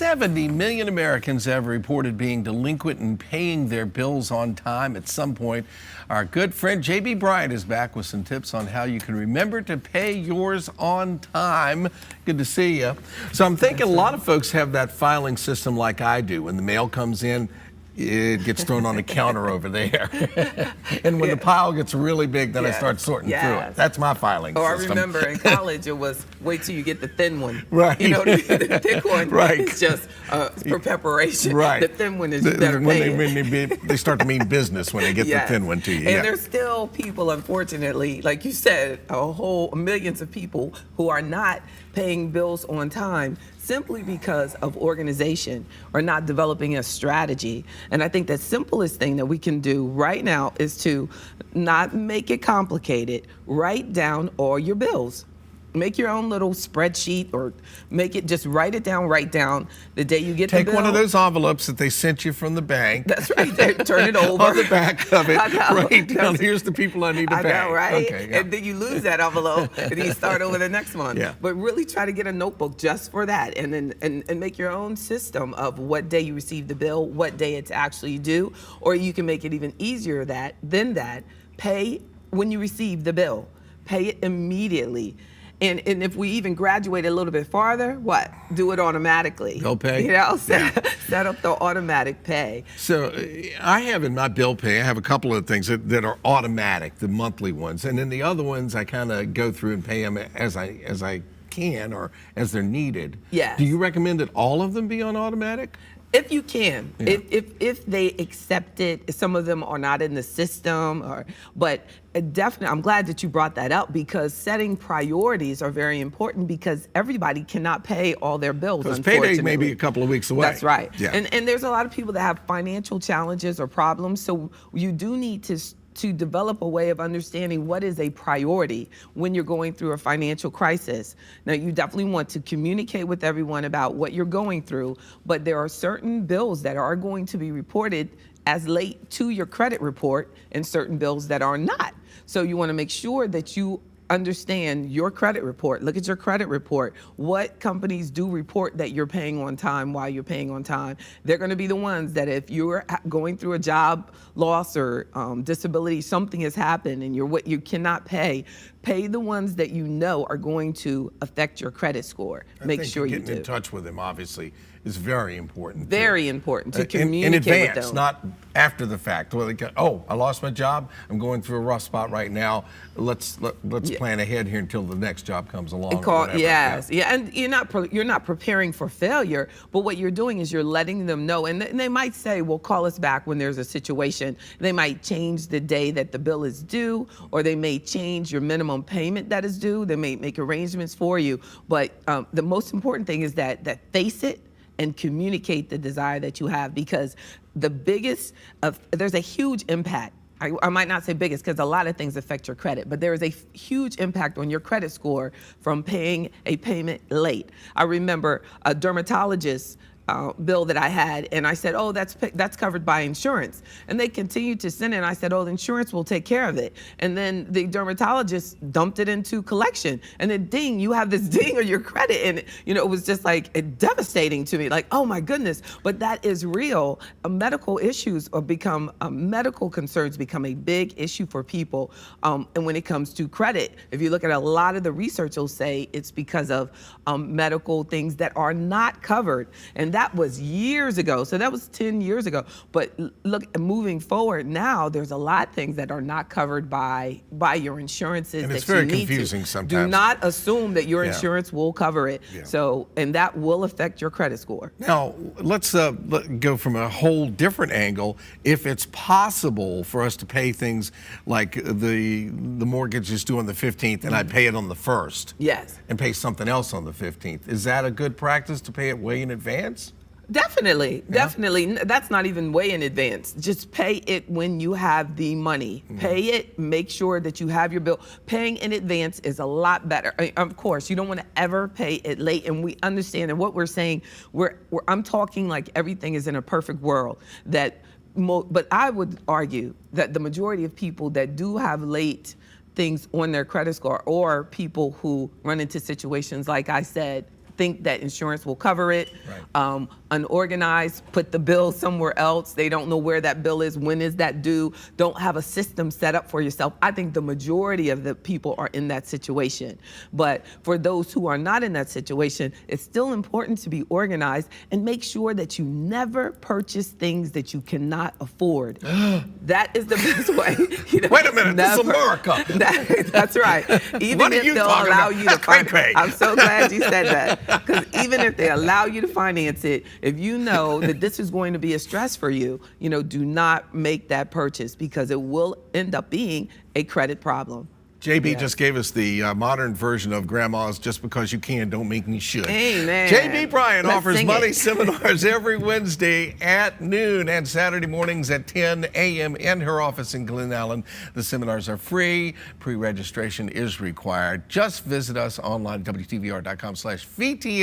70 million Americans have reported being delinquent in paying their bills on time at some point. Our good friend J.B. Bryan is back with some tips on how you can remember to pay yours on time. Good to see you. So I'm thinking a lot of folks have that filing system like I do. When the mail comes in, it gets thrown on the counter over there. And when the pile gets really big, then I start sorting through it. That's my filing system. I remember in college, it was wait till you get the thin one. Right. You know, the thick one is just for preparation. Right. The thin one is better paid. When they start to mean business when they get the thin one to you. And there's still people, unfortunately, like you said, millions of people who are not paying bills on time simply because of organization or not developing a strategy. And I think the simplest thing that we can do right now is to not make it complicated. Write down all your bills. Make your own little spreadsheet or just write it down, write down the day you get the bill. Take one of those envelopes that they sent you from the bank. That's right, turn it over. On the back of it, write down, here's the people I need to pay. I know, right? Okay, yeah. And then you lose that envelope and then you start over the next one. Yeah. But really try to get a notebook just for that and then and make your own system of what day you receive the bill, what day it's actually due, or you can make it even easier than that. Pay when you receive the bill. Pay it immediately. And if we even graduate a little bit farther, do it automatically. Bill pay? You know, set up the automatic pay. So I have in my bill pay, I have a couple of things that are automatic, the monthly ones. And then the other ones, I kind of go through and pay them as I can or as they're needed. Yes. Do you recommend that all of them be on automatic? If you can, if they accept it, some of them are not in the system, but definitely, I'm glad that you brought that up because setting priorities are very important because everybody cannot pay all their bills. Because payday may be a couple of weeks away. That's right. Yeah. And there's a lot of people that have financial challenges or problems, so you do need to develop a way of understanding what is a priority when you're going through a financial crisis. Now, you definitely want to communicate with everyone about what you're going through, but there are certain bills that are going to be reported as late to your credit report and certain bills that are not. So you want to make sure that you understand your credit report. Look at your credit report. What companies do report that you're paying on time while you're paying on time? They're going to be the ones that if you're going through a job loss or disability, something has happened and you cannot pay the ones that you know are going to affect your credit score. Make sure you do. Getting in touch with them, obviously, is very important. Very important to communicate in advance, with them. not after the fact. Well, I lost my job. I'm going through a rough spot right now. Let's plan ahead here until the next job comes along. And you're not preparing for failure, but what you're doing is you're letting them know. And they might say, "Well, call us back when there's a situation." They might change the day that the bill is due, or they may change your minimum payment that is due. They may make arrangements for you. But the most important thing is that face it and communicate the desire that you have, because there's a huge impact. I might not say biggest because a lot of things affect your credit, but there is a huge impact on your credit score from paying a payment late. I remember a dermatologist bill that I had, and I said, "Oh, that's covered by insurance." And they continued to send it, and I said, "Oh, the insurance will take care of it." And then the dermatologist dumped it into collection, and then ding, you have this ding on your credit, and it was just like devastating to me, like, oh my goodness. But that is real. Medical issues medical concerns become a big issue for people, and when it comes to credit, if you look at a lot of the research, will say it's because of medical things that are not covered, and that was years ago. So that was 10 years ago. But look, moving forward now, there's a lot of things that are not covered by your insurances. And it's very confusing sometimes. Do not assume that your insurance will cover it. Yeah. So, and that will affect your credit score. Now, let's go from a whole different angle. If it's possible for us to pay things like the mortgage is due on the 15th and I pay it on the 1st. Yes. And pay something else on the 15th. Is that a good practice to pay it way in advance? Definitely. That's not even way in advance. Just pay it when you have the money. Pay it, make sure that you have your bill. Paying in advance is a lot better. Of course, you don't want to ever pay it late, and we understand. And what we're saying, I'm talking like everything is in a perfect world. But I would argue that the majority of people that do have late things on their credit score, or people who run into situations like I said, think that insurance will cover it. Right. Unorganized, put the bill somewhere else. They don't know where that bill is, when is that due, don't have a system set up for yourself. I think the majority of the people are in that situation. But for those who are not in that situation, it's still important to be organized and make sure that you never purchase things that you cannot afford. That is the best way. Wait a minute, this is America. That's right. Even What are if you they'll talking allow about? you to Cray-cray. I'm so glad you said that. Because even if they allow you to finance it, if you know that this is going to be a stress for you, do not make that purchase because it will end up being a credit problem. JB just gave us the modern version of Grandma's "Just because you can, don't make me should." Amen. JB Bryan Let's offers sing money it. seminars every Wednesday at noon and Saturday mornings at 10 a.m. in her office in Glen Allen. The seminars are free. Pre-registration is required. Just visit us online at WTVR.com/VTM.